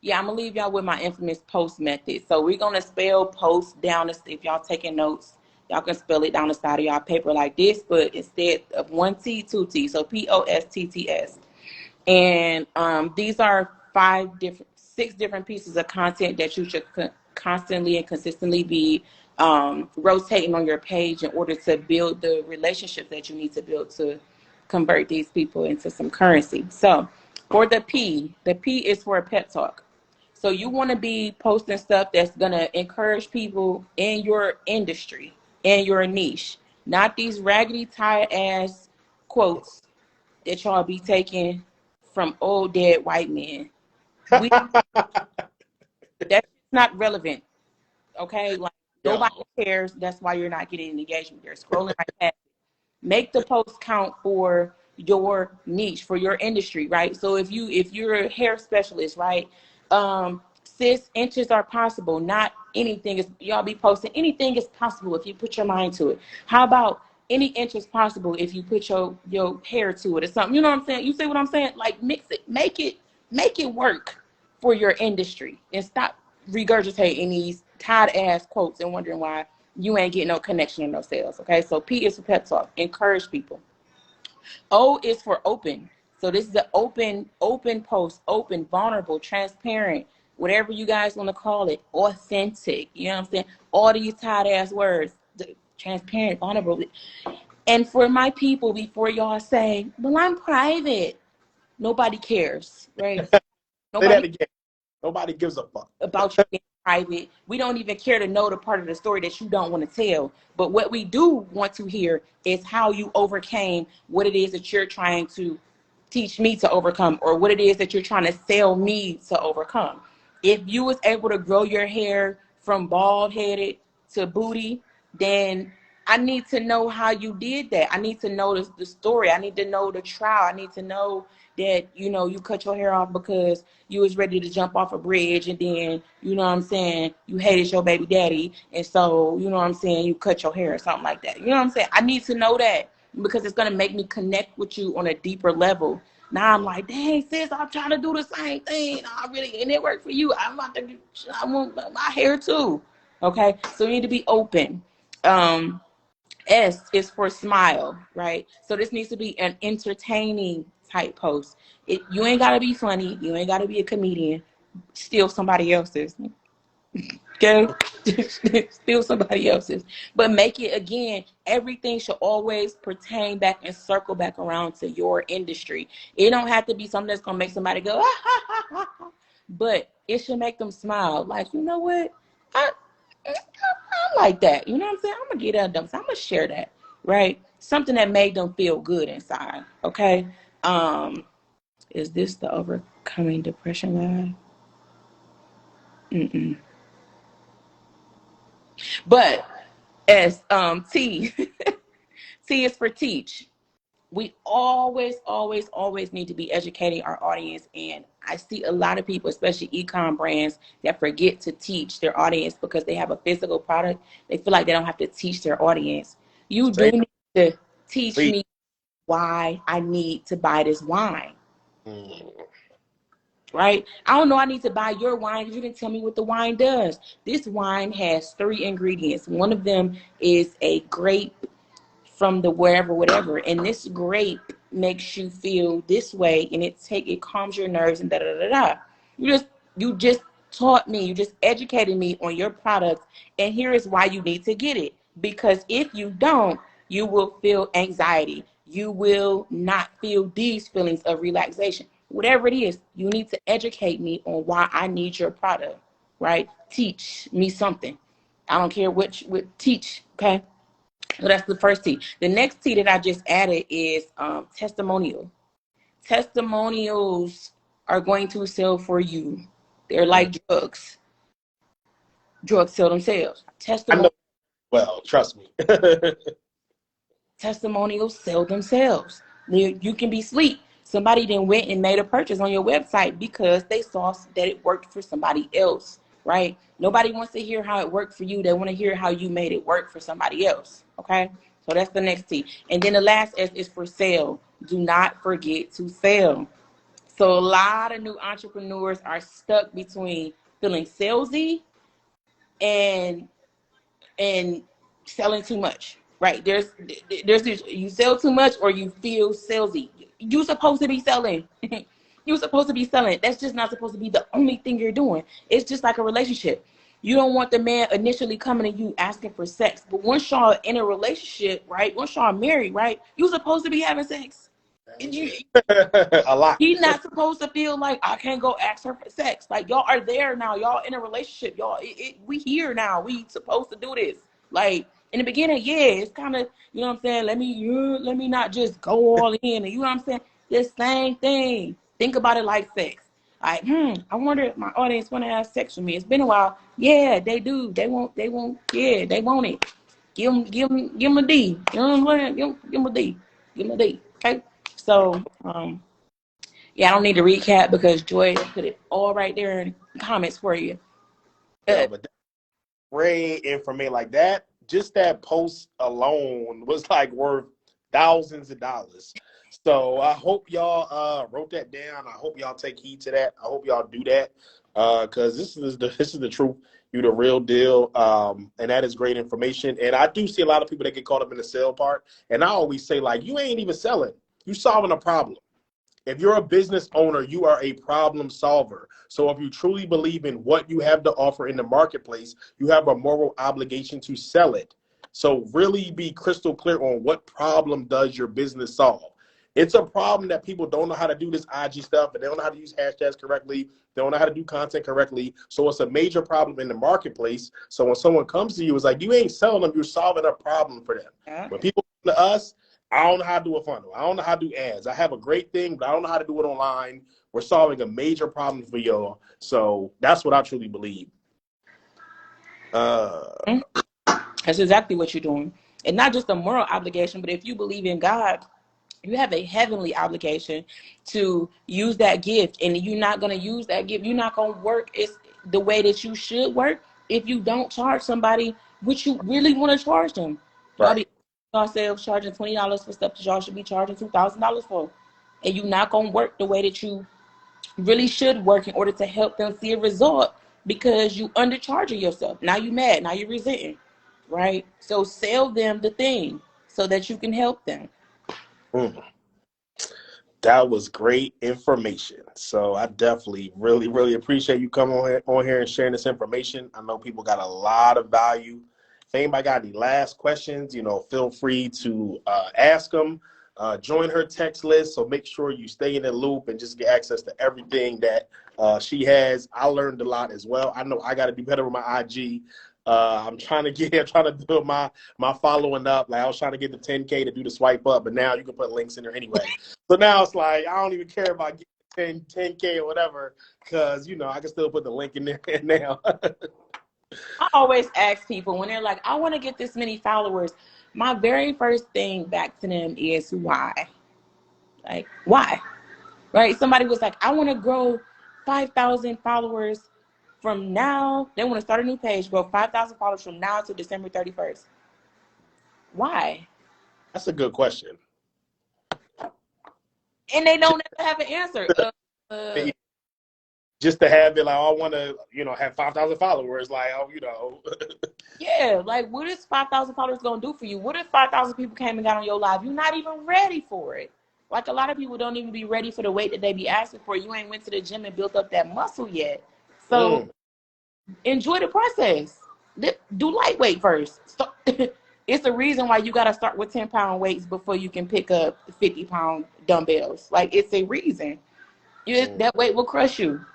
yeah, I'm going to leave y'all with my infamous post method. So we're going to spell post down, if y'all taking notes, y'all can spell it down the side of y'all paper like this, but instead of 1 T, 2 T. So POSTTS. And these are 6 different pieces of content that you should constantly and consistently be rotating on your page in order to build the relationships that you need to build to convert these people into some currency. So For the P is for pep talk. So you want to be posting stuff that's going to encourage people in your industry, in your niche, not these raggedy tired ass quotes that y'all be taking from old dead white men. We That's not relevant. Okay, like nobody Yo, cares. That's why you're not getting engagement. You're scrolling right past. Make the post count for your niche, for your industry, right? So if you're a hair specialist, right, 6 inches are possible. Not anything is, y'all be posting anything is possible if you put your mind to it. How about any inch is possible if you put your hair to it or something? You know what I'm saying? You see what I'm saying? Like mix it, make it work for your industry, and stop regurgitating these tired ass quotes and wondering why you ain't getting no connection or no sales. Okay, so P is for pep talk, encourage people. O is for open. So this is an open post, open, vulnerable, transparent, whatever you guys want to call it, authentic. You know what I'm saying? All these tired ass words, transparent, vulnerable. And for my people, before y'all say, well, I'm private, nobody cares, right? say that Nobody again. Nobody gives a fuck. about you being private. We don't even care to know the part of the story that you don't want to tell. But what we do want to hear is how you overcame what it is that you're trying to teach me to overcome, or what it is that you're trying to sell me to overcome. If you was able to grow your hair from bald headed to booty, then I need to know how you did that. I need to know the story. I need to know the trial. I need to know that, you cut your hair off because you was ready to jump off a bridge, and then, you know what I'm saying, you hated your baby daddy, and so, you know what I'm saying, you cut your hair or something like that. You know what I'm saying? I need to know that, because it's going to make me connect with you on a deeper level. Now I'm like, dang, sis, I'm trying to do the same thing. I really, and it worked for you. I want my hair too. Okay, so you need to be open. um S is for smile, right? So this needs to be an entertaining type post. You ain't gotta be funny. You ain't gotta be a comedian. Steal somebody else's. Okay? Steal somebody else's. But make it, again, everything should always pertain back and circle back around to your industry. It don't have to be something that's gonna make somebody go, ah, ha, ha, ha, ha. But it should make them smile. Like, you know what? I like that. You know what I'm saying? I'm gonna get out of them. So I'm gonna share that, right? Something that made them feel good inside. Okay. Is this the overcoming depression guy? But as T, T is for teach. We always, always, always need to be educating our audience. And I see a lot of people, especially e-com brands, that forget to teach their audience because they have a physical product. They feel like they don't have to teach their audience. You do Say need to teach please. me why I need to buy this wine, Mm. right? I don't know I need to buy your wine because you didn't tell me what the wine does. This wine has 3 ingredients. One of them is a grape from the wherever, whatever. And this grape makes you feel this way, and it calms your nerves and da da da da. You just taught me, you just educated me on your product, and here is why you need to get it. Because if you don't, you will feel anxiety. You will not feel these feelings of relaxation. Whatever it is, you need to educate me on why I need your product, right? Teach me something. I don't care what teach, okay? So that's the first T. The next T that I just added is testimonial. Testimonials are going to sell for you. They're Mm. like drugs. Drugs sell themselves. I know. Well, trust me. Testimonials sell themselves. You can be sweet. Somebody then went and made a purchase on your website because they saw that it worked for somebody else, right? Nobody wants to hear how it worked for you. They want to hear how you made it work for somebody else, okay? So that's the next T. And then the last S is for sale. Do not forget to sell. So a lot of new entrepreneurs are stuck between feeling salesy and and selling too much, right? There's this, you sell too much or you feel salesy. You're supposed to be selling. You're supposed to be selling. That's just not supposed to be the only thing you're doing. It's just like a relationship. You don't want the man initially coming to you asking for sex, but once y'all in a relationship, right? Once y'all married, right? You're supposed to be having sex. You, A lot. he's not supposed to feel like I can't go ask her for sex. Like y'all are there now. Y'all in a relationship. Y'all, we here now. We supposed to do this. Like in the beginning, yeah, it's kind of you know what I'm saying. Let me not just go all in. And you know what I'm saying. The same thing. Think about it like sex. Like, I wonder if my audience want to have sex with me. It's been a while. Yeah, they do. They want. Yeah, they want it. Give them a D. You know what I'm saying? Give them a D. Give them a D. Okay. So, yeah, I don't need to recap because Joy put it all right there in the comments for you. Yo, but great information like that. Just that post alone was like worth thousands of dollars. So I hope y'all wrote that down. I hope y'all take heed to that. I hope y'all do that because this is the truth. You the real deal, and that is great information. And I do see a lot of people that get caught up in the sell part. And I always say like, you ain't even selling. You solving a problem. If you're a business owner, you are a problem solver. So if you truly believe in what you have to offer in the marketplace, you have a moral obligation to sell it. So really be crystal clear on what problem does your business solve. It's a problem that people don't know how to do this IG stuff, and they don't know how to use hashtags correctly. They don't know how to do content correctly. So it's a major problem in the marketplace. So when someone comes to you, it's like, you ain't selling them, you're solving a problem for them. Yeah. When people come to us, I don't know how to do a funnel. I don't know how to do ads. I have a great thing, but I don't know how to do it online. We're solving a major problem for y'all. So that's what I truly believe. That's exactly what you're doing. And not just a moral obligation, but if you believe in God, you have a heavenly obligation to use that gift. And you're not going to use that gift. You're not going to work the way that you should work if you don't charge somebody what you really want to charge them. Y'all Right. be yourselves charging $20 for stuff that y'all should be charging $2,000 for. And you're not going to work the way that you really should work in order to help them see a result because you undercharging yourself. Now you mad. Now you're resenting. Right? So sell them the thing so that you can help them. Mm. That was great information. So I definitely really, really appreciate you coming on here and sharing this information. I know people got a lot of value. If anybody got any last questions, feel free to ask them. Join her text list. So make sure you stay in the loop and just get access to everything that she has. I learned a lot as well. I know I got to do better with my IG. I'm trying to do my following up. Like I was trying to get the 10K to do the swipe up, but now you can put links in there anyway. So now it's like I don't even care about getting 10K or whatever, because I can still put the link in there now. I always ask people when they're like, I want to get this many followers. My very first thing back to them is why? Like, why? Right? Somebody was like, I want to grow 5,000 followers from now. They want to start a new page, grow 5,000 followers from now to December 31st. Why? That's a good question. And they don't ever have an answer. Just to have it like, I want to, have 5,000 followers. Like, Yeah, like what is 5,000 followers gonna do for you? What if 5,000 people came and got on your live? You're not even ready for it. Like a lot of people don't even be ready for the weight that they be asking for. You ain't went to the gym and built up that muscle yet. So enjoy the process. Do lightweight first. It's the reason why you gotta start with 10-pound weights before you can pick up 50-pound dumbbells. Like it's a reason. That weight will crush you.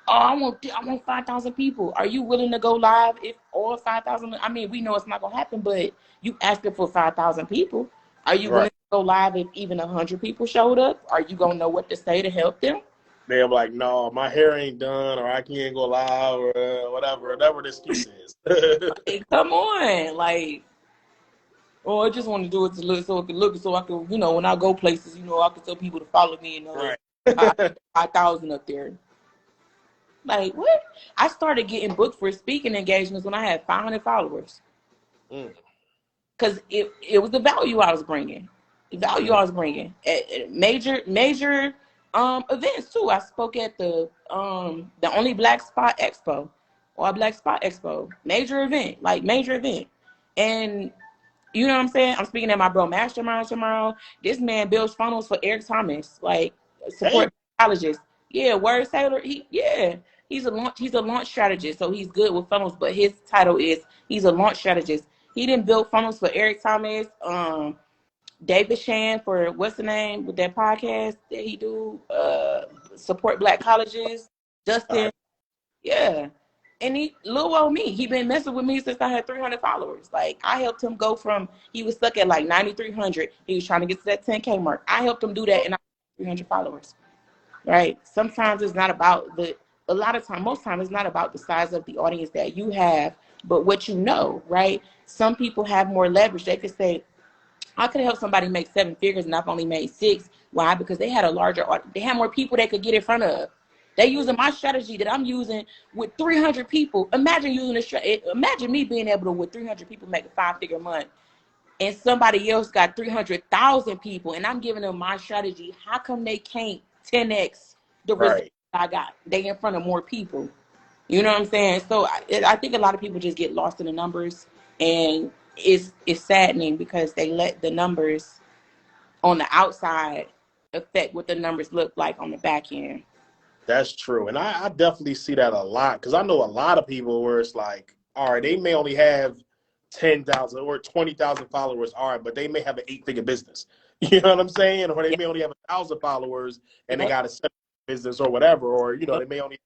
Oh, I want 5,000 people. Are you willing to go live if all 5,000? I mean, we know it's not gonna happen, but you asking for 5,000 people. Are you willing to go live if even 100 people showed up? Are you gonna know what to say to help them? They're like, no, my hair ain't done, or I can't go live, or whatever the excuse is. Like, come on, like, I just want to do it to look so it can look so I can, when I go places, I can tell people to follow me and Right. 5,000 up there. Like, what? I started getting booked for speaking engagements when I had 500 followers. Because it was the value I was bringing. The value I was bringing. At major events, too. I spoke at the Only Black Spot Expo. Or Black Spot Expo. Major event. And you know what I'm saying? I'm speaking at my bro mastermind tomorrow. This man builds funnels for Eric Thomas. Like, support colleges. Yeah, Word Sailor. He's a launch strategist, so he's good with funnels. But his title is he's a launch strategist. He didn't build funnels for Eric Thomas, David Shan for what's the name with that podcast that he do, support black colleges. All Justin, right. yeah. And he, little old me, he been messing with me since I had 300 followers. Like, I helped him go from, he was stuck at like 9,300. He was trying to get to that 10K mark. I helped him do that, and I had 300 followers. Right? Sometimes it's not about a lot of time, most time, it's not about the size of the audience that you have, but what you know, right? Some people have more leverage. They could say, I could help somebody make 7 figures and I've only made 6. Why? Because they had a larger audience. They had more people they could get in front of. They using my strategy that I'm using with 300 people. Imagine using imagine me being able to, with 300 people, make a 5-figure month, and somebody else got 300,000 people, and I'm giving them my strategy. How come they can't 10x the results Right. I got? They in front of more people. You know what I'm saying? So I think a lot of people just get lost in the numbers, and it's saddening because they let the numbers on the outside affect what the numbers look like on the back end. That's true. And I definitely see that a lot because I know a lot of people where it's like, all right, they may only have 10,000 or 20,000 followers, all right, but they may have an 8-figure business. You know what I'm saying? Or they Yep. may only have 1,000 followers and they Yep. got a 7 business or whatever. Or, Yep. they may only have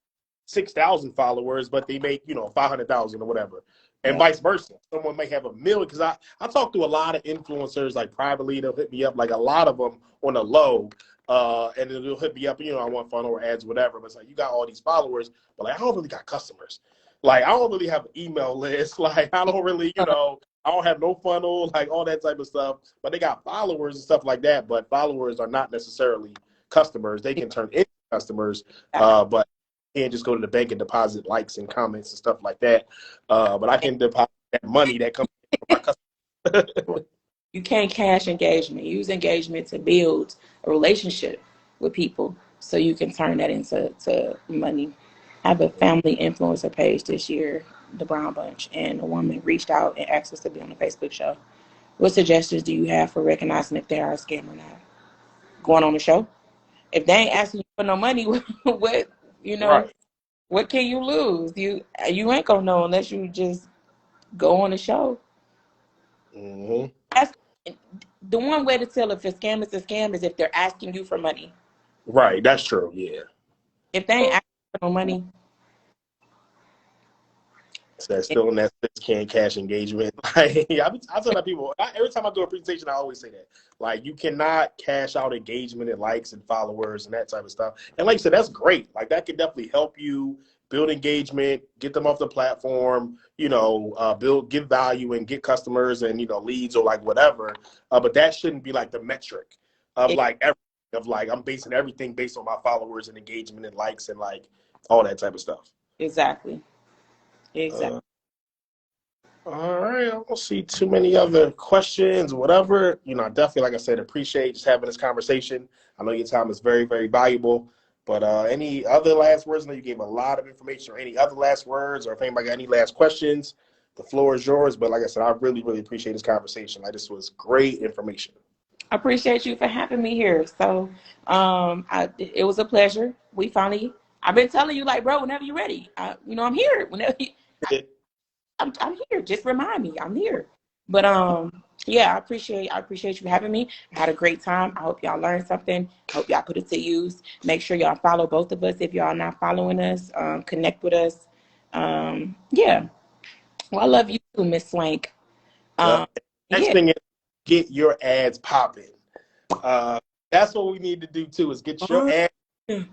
6,000 followers, but they make, 500,000 or whatever. And Yep. vice versa. Someone may have 1 million because I talk to a lot of influencers like privately. They'll hit me up, like a lot of them on the low. And then they'll hit me up, I want funnel or ads, whatever. But it's like, you got all these followers, but like, I don't really got customers. Like, I don't really have an email list. Like, I don't really, I don't have no funnel, like all that type of stuff. But they got followers and stuff like that. But followers are not necessarily customers. They can turn into customers, but you can't just go to the bank and deposit likes and comments and stuff like that. But I can deposit that money that comes from my customers. You can't cash engagement. Use engagement to build a relationship with people so you can turn that into money. I have a family influencer page this year, the Brown Bunch, and a woman reached out and asked us to be on the Facebook show. What suggestions do you have for recognizing if they are a scam or not? Going on the show? If they ain't asking you for no money, what you know, Right. what can you lose? You ain't gonna know unless you just go on the show. Hmm. That's the one way to tell if a scam is if they're asking you for money. Right. That's true. Yeah. If they ain't asking for no money, So that's still in that 6K cash engagement. Like, I tell that people every time I do a presentation, I always say that. Like, you cannot cash out engagement and likes and followers and that type of stuff. And like you said, that's great. Like, that could definitely help you build engagement, get them off the platform, give value and get customers and leads or like whatever. But that shouldn't be like the metric of it, like I'm basing everything based on my followers and engagement and likes and like all that type of stuff. exactly, exactly. Uh, All right, I don't see too many other questions, whatever. I definitely, like I said, appreciate just having this conversation. I know your time is very, very valuable. But any other last words? I know you gave a lot of information, or any other last words, or if anybody got any last questions, the floor is yours. But like I said, I really, really appreciate this conversation. Like, this was great information. I appreciate you for having me here. So, it was a pleasure. I've been telling you, like, bro, whenever you're ready, I'm here. I'm here. Just remind me, I'm here. But yeah, I appreciate you having me. I had a great time. I hope y'all learned something. I hope y'all put it to use. Make sure y'all follow both of us if y'all not following us. Connect with us. Yeah. Well, I love you too, Miss Swank. Um, Yep. Next yeah. thing is get your ads popping. Uh, that's what we need to do too. Is get your ads. I'm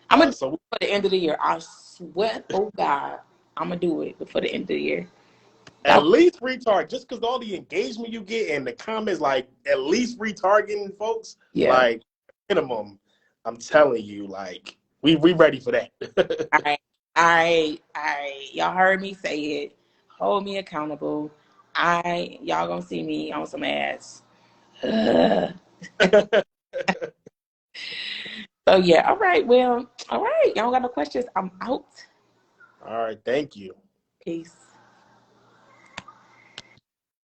gonna do So it for the end of the year. I swear, oh God, I'm gonna do it before the end of the year. at That, least retarget, just because all the engagement you get and the comments, like at least retargeting folks, yeah. like minimum. I'm telling you, like we ready for that. All right. Y'all heard me say it. Hold me accountable. Y'all gonna see me on some ads. Ugh. So yeah. All right. Well. All right. Y'all got no questions. I'm out. All right, thank you. Peace.